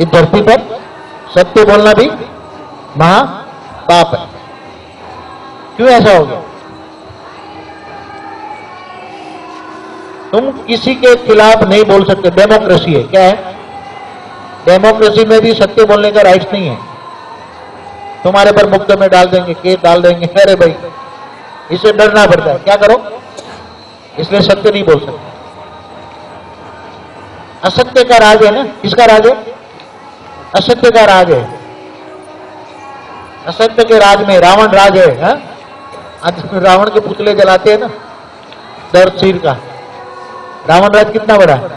इस धरती पर सत्य बोलना भी महा पाप है। क्यों ऐसा हो गया? तुम किसी के खिलाफ नहीं बोल सकते। डेमोक्रेसी है, क्या है? डेमोक्रेसी में भी सत्य बोलने का राइट नहीं है। तुम्हारे पर मुकदमे डाल देंगे, केस डाल देंगे। अरे भाई, इससे डरना पड़ता है। क्या करो? इसलिए सत्य नहीं बोल सकते। असत्य का राज है ना। किसका राज है? असत्य का राज है। असत्य के राज में रावण राज है। हा? आज रावण के पुतले जलाते हैं ना, दर्द सिर का। रावण राज कितना बड़ा है?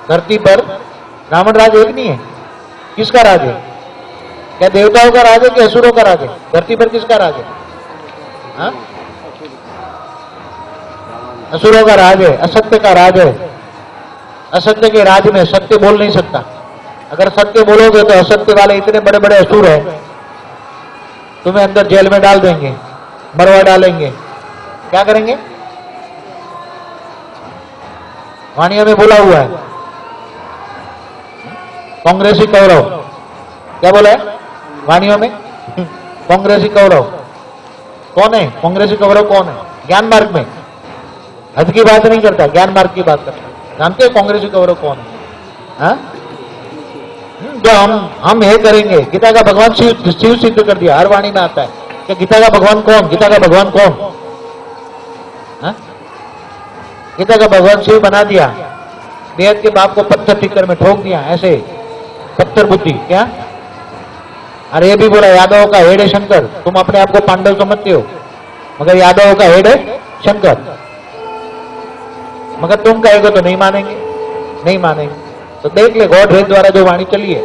धरती पर रावण राज एक नहीं है। किसका राज है? क्या देवताओं का राज है कि असुरों का राज है? धरती पर किसका राज है? हा? असुरों का राज है, असत्य का राज है। असत्य के राज में सत्य बोल नहीं सकता। अगर सत्य बोलोगे तो असत्य वाले इतने बड़े बड़े असुर हैं, तुम्हें अंदर जेल में डाल देंगे, मरवा डालेंगे। क्या करेंगे? वाणियों में बोला हुआ है, कांग्रेसी कौरव। क्या बोला है वाणियों में? कांग्रेसी कौरव कौन है? कांग्रेसी कौरव कौन है? ज्ञान मार्ग में हद की बात नहीं करता, ज्ञान मार्ग की बात करता। जानते हैं कांग्रेसी कौरव कौन है? हा? जो हम ये करेंगे। गीता का भगवान शिव सिद्ध कर दिया। हर वाणी में आता है कि गीता का भगवान कौन? गीता का भगवान कौन? हा? गीता का भगवान शिव बना दिया। बेहद के बाप को पत्थर टिक्कर में ठोक दिया, ऐसे पत्थर बुद्धि। क्या? अरे ये भी बोला यादव का हेड है शंकर। तुम अपने आप को पांडव समझते हो, मगर यादव का हेड है शंकर। मगर तुम कहेगो तो नहीं मानेंगे, नहीं मानेंगे। तो देख ले, गॉड रेड द्वारा जो वाणी चली है,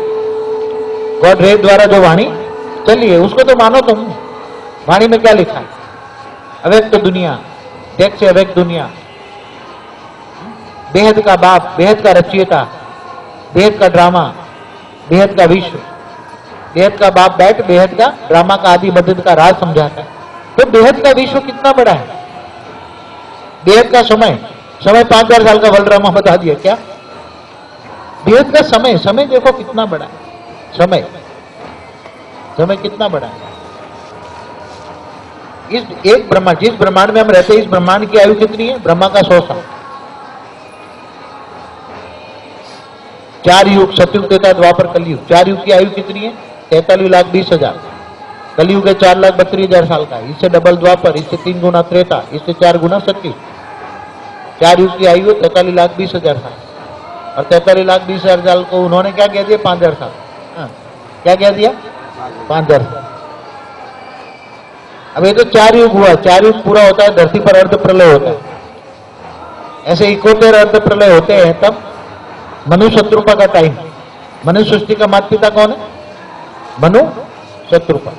गॉड रेड द्वारा जो वाणी चली है, उसको तो मानो तुम। वाणी में क्या लिखा है? अव्यक्त दुनिया, देख से अव्यक्त दुनिया, बेहद का बाप, बेहद का रचयिता, बेहद का ड्रामा, बेहद का विश्व। बेहद का बाप बैठ बेहद का ड्रामा का आदि मदद का राज समझाता है। तो बेहद का विश्व कितना बड़ा है? बेहद का समय 5000 साल का बलरामा बता दिया। क्या? बेहद का समय, समय देखो कितना बड़ा है। समय कितना बड़ा है। इस एक ब्रह्मांड, जिस ब्रह्मांड में हम रहते हैं, इस ब्रह्मांड की आयु कितनी है? ब्रह्मा का 100 साल। 4 युग, सतयुग, त्रेता, द्वापर, कलयुग। 4 युग की आयु कितनी है? 43,20,000। कलयुग है 4,32,000 साल का। इससे डबल द्वापर, इससे 3 गुना त्रेता, इससे 4 गुना सतयुग। 4 युग की आयु 43,20,000 साल। और 43,20,000 साल को उन्होंने क्या कह दिया? 5,000 साल। क्या कह दिया? 5,000 साल। अब ये तो 4 युग हुआ। 4 युग पूरा होता है, धरती पर अर्ध प्रलय होता है। ऐसे 71 अर्ध प्रलय होते हैं, तब मनु शत्रुपा का टाइम। मनु सृष्टि का माता पिता कौन है? मनु शत्रुपा।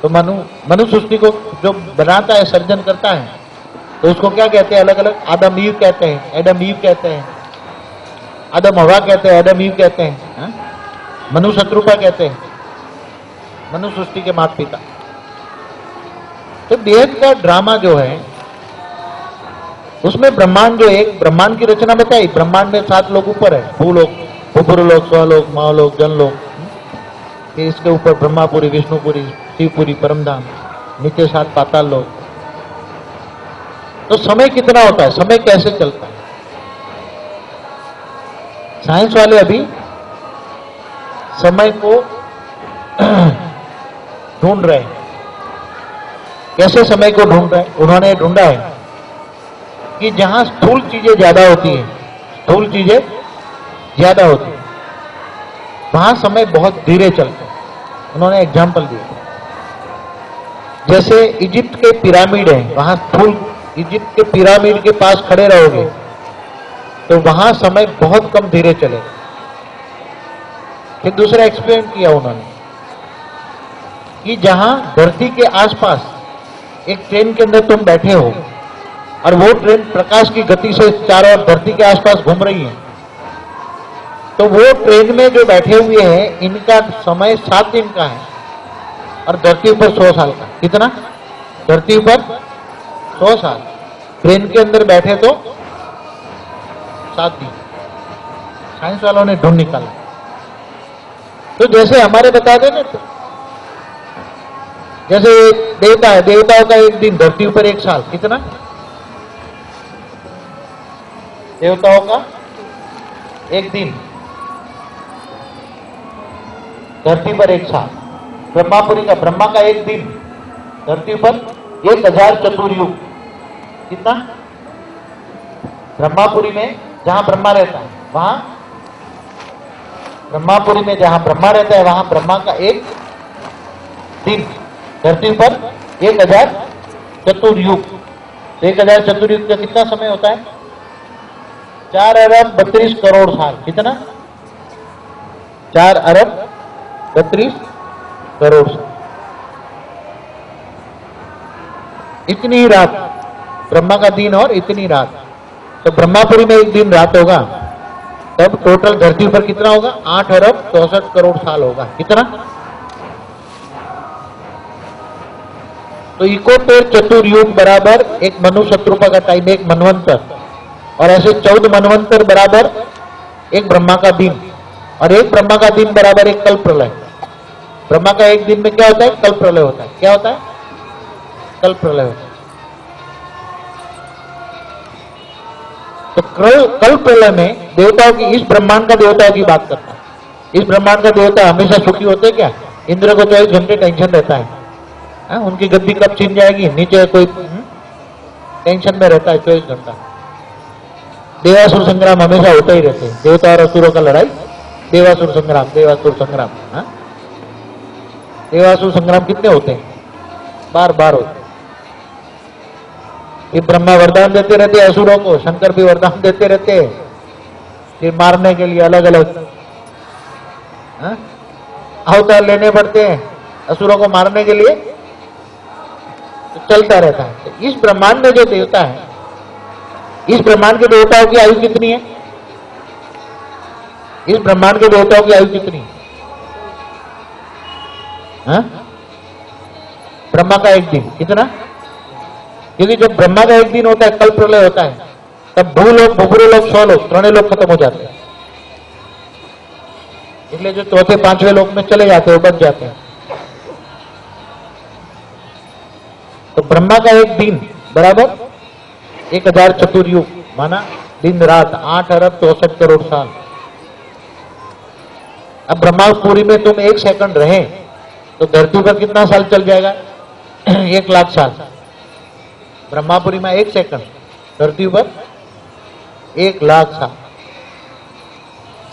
तो मनु सृष्टि को जो बनाता है, सर्जन करता है, तो उसको क्या कहते हैं? अलग अलग आदम ईव कहते हैं, एडम ईव कहते हैं, आदम हवा कहते हैं, एडम ईव कहते हैं, मनु शत्रुपा कहते हैं, मनु सृष्टि के माता पिता। तो वेद का ड्रामा जो है, उसमें ब्रह्मांड जो एक ब्रह्मांड की रचना बताई। ब्रह्मांड में 7 लोग ऊपर है, भूलोक, भूपुरलोक, स्वलोक, महालोक, जनलोक। फिर इसके ऊपर ब्रह्मापुरी, विष्णुपुरी, शिवपुरी, परमधाम, नीचे 7 पाताल लोक। तो समय कितना होता है? समय कैसे चलता है? साइंस वाले अभी समय को ढूंढ रहे हैं। कैसे समय को ढूंढ रहे हैं? उन्होंने ढूंढा है कि जहां स्थूल चीजें ज्यादा होती हैं, स्थूल चीजें ज्यादा होती हैं, वहां समय बहुत धीरे चलता है। उन्होंने एग्जाम्पल दिया, जैसे इजिप्ट के पिरामिड है, वहां स्थूल इजिप्ट के पिरामिड के पास खड़े रहोगे तो वहां समय बहुत कम धीरे चलेगा। फिर दूसरा एक्सपेरिमेंट किया उन्होंने कि जहां धरती के आसपास एक ट्रेन के अंदर तुम बैठे हो और वो ट्रेन प्रकाश की गति से चारों ओर धरती के आसपास घूम रही है, तो वो ट्रेन में जो बैठे हुए हैं, इनका समय 7 दिन का है और धरती पर 100 साल का। कितना? धरती पर 100 साल। ट्रेन के अंदर बैठे तो 7 दिन। साइंस वालों ने ढूंढ निकाला। तो जैसे हमारे बता दें ना, जैसे देवता है, देवताओं का एक दिन, धरती पर 1 साल, कितना? देवताओं का 1 दिन, धरती पर 1 साल। ब्रह्मापुरी का, ब्रह्मा का 1 दिन, धरती पर 1000 चतुर्युग। कितना? ब्रह्मापुरी में जहां ब्रह्मा रहता है, वहां ब्रह्मापुरी में जहां ब्रह्मा रहता है, वहां ब्रह्मा का 1 दिन, धरती पर 1000 चतुर्युग। 1000 चतुर्युग का कितना समय होता है? 4 अरब 32 करोड़ साल। कितना? 4 अरब 32 करोड़ साल। इतनी ही रात ब्रह्मा का दिन और इतनी रात। तो ब्रह्मापुरी में 1 दिन रात होगा, तब टोटल धरती पर कितना होगा? 8 अरब 64 करोड़ साल होगा। कितना? तो इकोतेर चतुर्युग बराबर 1 मनु शत्रुपा का टाइम, 1 मनवंतर, और ऐसे 14 मनवंतर बराबर 1 ब्रह्मा का दिन, और 1 ब्रह्मा का दिन बराबर 1 कल्प प्रलय। ब्रह्मा का 1 दिन में क्या होता है? कल्प प्रलय होता है। क्या होता है? कल्प प्रलय होता है। तो कल्प प्रलय में देवताओं की, इस ब्रह्मांड का देवताओं की बात करता है। इस ब्रह्मांड का देवता हमेशा सुखी होते हैं क्या? इंद्र को 24 घंटे टेंशन रहता है, उनकी गद्दी कब छीन जाएगी, नीचे कोई टेंशन में रहता है 24 घंटा। देवासुर संग्राम हमेशा होता ही रहते हैं, देवता और असुरों का लड़ाई, देवासुर संग्राम, देवासुर संग्राम। देवासुर संग्राम कितने होते हैं? बार बार होते हैं। ये ब्रह्मा वरदान देते रहते हैं असुरों को, शंकर भी वरदान देते रहते हैं, फिर मारने के लिए अलग अलग अवतार लेने पड़ते हैं असुरों को मारने के लिए। तो चलता रहता है। तो इस ब्रह्मांड में जो देवता है, इस ब्रह्मांड के देवताओं की आयु कितनी है? इस ब्रह्मांड के देवताओं की आयु कितनी है? ब्रह्मा का 1 दिन। कितना? क्योंकि जब ब्रह्मा का 1 दिन होता है, कल्प प्रलय होता है, तब भूलोक, भूपुरलोक, 100 लोग, 3 लोग खत्म हो जाते हैं। इसलिए जो 4थे 5वें लोक में चले जाते हैं, वो बच जाते हैं। तो ब्रह्मा का 1 दिन बराबर 1000 चतुर्युग, माना दिन रात 8 अरब 64 करोड़ साल। अब ब्रह्मापुरी में तुम 1 सेकंड रहे तो धरती पर कितना साल चल जाएगा? 1 लाख साल। ब्रह्मापुरी में 1 सेकंड, धरती पर 1 लाख साल।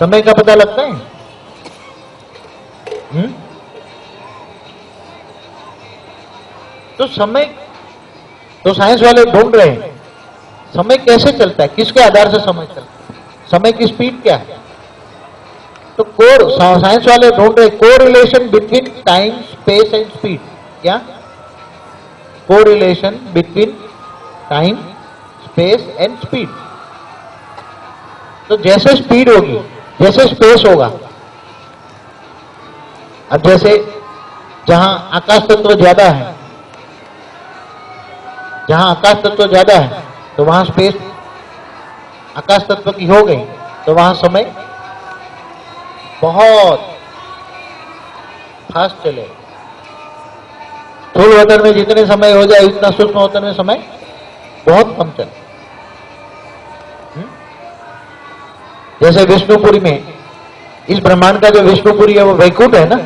समय का पता लगता है? तो समय, तो साइंस वाले ढूंढ रहे हैं समय कैसे चलता है, किसके आधार से समय चलता है, समय की स्पीड क्या है। तो साइंस वाले ढूंढ रहे correlation between time, space and speed. क्या? Correlation between time, space and speed. तो जैसे स्पीड होगी, जैसे स्पेस होगा, अब जैसे जहां आकाश तत्व ज्यादा है, जहां आकाश तत्व ज्यादा है तो वहां स्पेस आकाश तत्व की हो गई, तो वहां समय बहुत फास्ट चले। स्थूल वतन में जितने समय हो जाए उतना सूक्ष्म वतन में समय बहुत कम चले। जैसे विष्णुपुरी में, इस ब्रह्मांड का जो विष्णुपुरी है वो वैकुंठ है ना,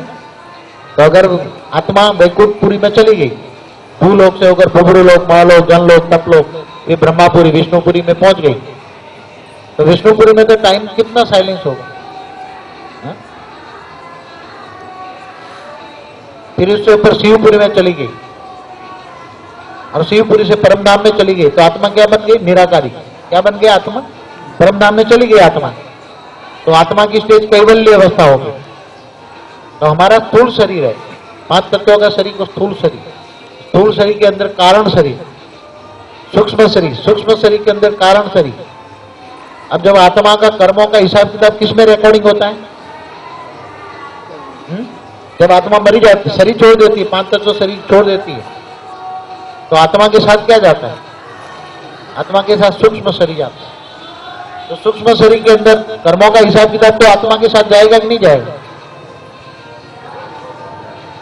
तो अगर आत्मा वैकुंठपुरी में चली गई, भूलोक से होकर भूभुलोक, महालोक, जनलोक, तपलोक, ये ब्रह्मापुरी विष्णुपुरी में पहुंच गई, तो विष्णुपुरी में तो टाइम कितना साइलेंस होगा। फिर उससे ऊपर शिवपुरी में चली गई और शिवपुरी से परमधाम में चली गई, तो आत्मा क्या बन गई? निराकारी। क्या बन गया? आत्मा परमधाम में चली गई आत्मा। तो आत्मा की स्टेज कैवल्य अवस्था होगी। तो हमारा स्थूल शरीर है, 5 तत्वों का शरीर को स्थूल शरीर, स्थूल शरीर के अंदर कारण शरीर, सूक्ष्म शरीर, सूक्ष्म शरीर के अंदर कारण शरीर। अब जब आत्मा का कर्मों का हिसाब किताब किस में रिकॉर्डिंग होता है? जब आत्मा मरी जाती, शरीर छोड़ देती है, 5 तत्व शरीर छोड़ देती है, तो आत्मा के साथ क्या जाता है? आत्मा के साथ सूक्ष्म शरीर जाता है। तो सूक्ष्म शरीर के अंदर कर्मों का हिसाब किताब तो आत्मा के साथ जाएगा कि नहीं जाएगा?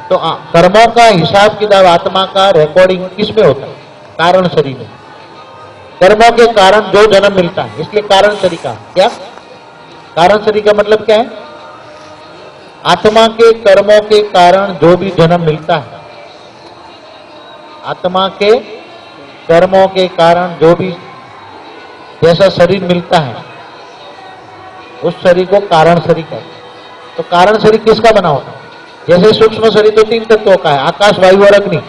तो कर्मों का हिसाब किताब आत्मा का रिकॉर्डिंग किसमें होता है? कारण शरीर में। कर्मों के कारण जो जन्म मिलता है, इसलिए कारण शरीर का क्या? कारण शरीर का मतलब क्या है? आत्मा के कर्मों के कारण जो भी जन्म मिलता है, आत्मा के कर्मों के कारण जो भी जैसा शरीर मिलता है, उस शरीर को कारण शरीर कहते हैं। तो कारण शरीर किसका बना होता है? जैसे सूक्ष्म शरीर तो 3 तत्वों का है, आकाश, वायु और अग्नि।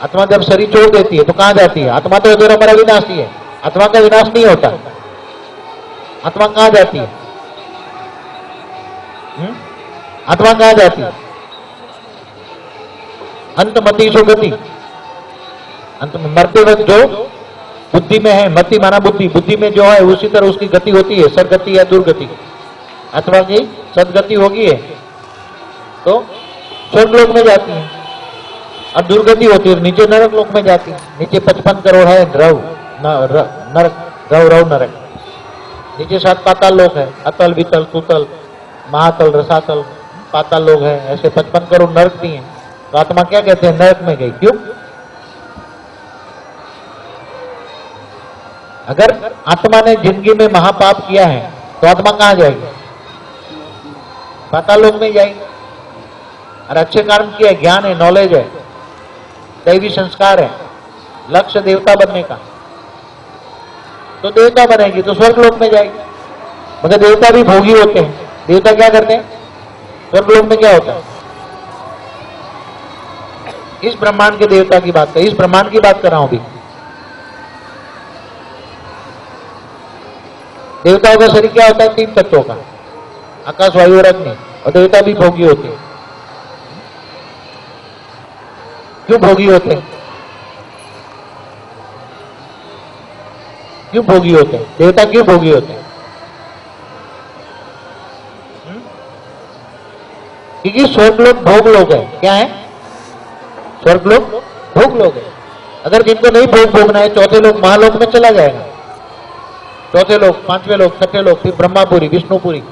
आत्मा जब शरीर छोड़ देती है तो कहां जाती है? आत्मा तो अगर हमारा विनाशी है, आत्मा का विनाश नहीं होता। आत्मा कहां जाती है? आत्मा कहां जाती है? अंतमति सुगति। अंत में मरते वक्त जो बुद्धि में है, मति माना बुद्धि, बुद्धि में जो है उसी तरह उसकी गति होती है, सदगति या दुर्गति। आत्मा की सदगति होगी है तो स्वर्गलोक में जाती है, और दुर्गति होती है नीचे नरक लोक में जाती है। नीचे 55 करोड़ है रव नरक, रव नरक। नीचे 7 पाताल लोक है, अतल, वितल, सुतल, महातल, रसातल, पाताल लोक है। ऐसे 55 करोड़ नरक भी हैं। तो आत्मा क्या कहते हैं? नरक में गई। क्यों? अगर आत्मा ने जिंदगी में महापाप किया है तो आत्मा कहां जाएगी? पाताल लोक में जाएगी। और अच्छे कर्म किया है, ज्ञान है, नॉलेज है, दैवी संस्कार है, लक्ष्य देवता बनने का, तो देवता बनेगी तो स्वर्गलोक में जाएगी। मगर देवता भी भोगी होते हैं। देवता क्या करते हैं? स्वर्गलोक में क्या होता है? इस ब्रह्मांड के देवता की बात कर, इस ब्रह्मांड की बात कर रहा हूं अभी। देवताओं का शरीर क्या होता है? 3 तत्वों का, आकाश, वायु और अग्नि। और देवता भी भोगी होते हैं। क्यों भोगी होते हैं? क्यों भोगी होते हैं? देवता क्यों भोगी होते हैं? क्योंकि स्वर्गलोक भोग लोग है। क्या है? स्वर्गलोक भोग लोग है। अगर जिनको नहीं भोग भोगना है, चौथे लोग महालोक में चला जाएगा। चौथे लोग, 5वें लोग, 6ठे लोग, फिर ब्रह्मापुरी, विष्णुपुरी,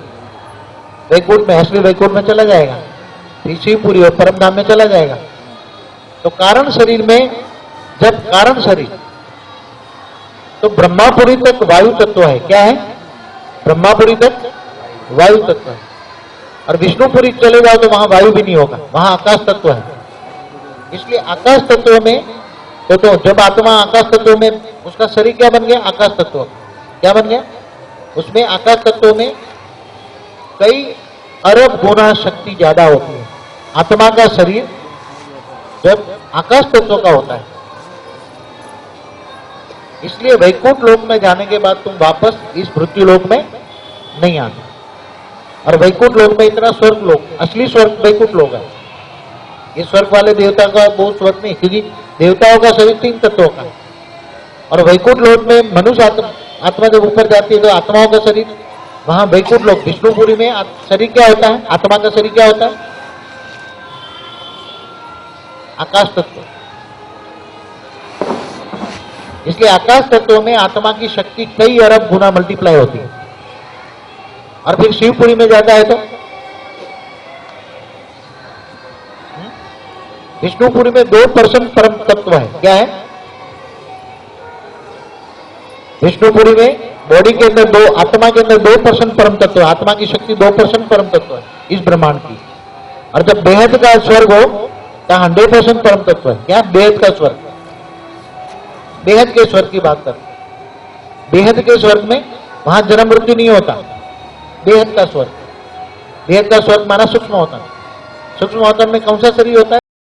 वैकुंठ में, असली वैकुंठ में चला जाएगा, फिर शिवपुरी और परमधाम में चला जाएगा। तो कारण शरीर में जब कारण शरीर, तो ब्रह्मापुरी तक वायु तत्व है। क्या है? ब्रह्मापुरी तक वायु तत्व है। और विष्णुपुरी चले जाओ तो वहां वायु भी नहीं होगा, वहां आकाश तत्व है। इसलिए आकाश तत्व में तो जब आत्मा आकाश तत्व में, उसका शरीर क्या बन गया? आकाश तत्व। क्या बन गया? उसमें आकाश तत्व में कई अरब गुना शक्ति ज्यादा होती है। आत्मा का शरीर जब आकाश तत्व का होता है, इसलिए वैकुंठ लोक में जाने के बाद तुम वापस इस मृत्यु लोक में नहीं आते। और वैकुंठ लोक में इतना स्वर्ग लोक, असली स्वर्ग वैकुंठ लोक है। ये स्वर्ग वाले देवता का वो स्वर्ग नहीं, क्योंकि देवताओं का शरीर 3 तत्वों का है। और वैकुंठ लोक में मनुष्य आत्मा जब ऊपर जाती है तो आत्माओं का शरीर, वहां वैकुंठ लोक विष्णुपुरी में शरीर क्या होता है? आत्मा का शरीर क्या होता है? आकाश तत्व। इसलिए आकाश तत्व में आत्मा की शक्ति कई अरब गुना मल्टीप्लाई होती है। और फिर शिवपुरी में जाता है तो विष्णुपुरी में 2% परम तत्व है। क्या है? विष्णुपुरी में बॉडी के अंदर आत्मा के अंदर 2% परम तत्व है। आत्मा की शक्ति 2% परम तत्व है इस ब्रह्मांड की। और जब बेहद का स्वर्ग हो तो 100% परम तत्व है। क्या? बेहद का स्वर्ग। बेहद के स्वर्ग की बात कर, बेहद के स्वर्ग में वहां जन्म मृत्यु नहीं होता। बेहद का स्वर्ग, बेहद का स्वर्ग माना सूक्ष्म होता है। सूक्ष्म होता में कौन सा शरीर होता है?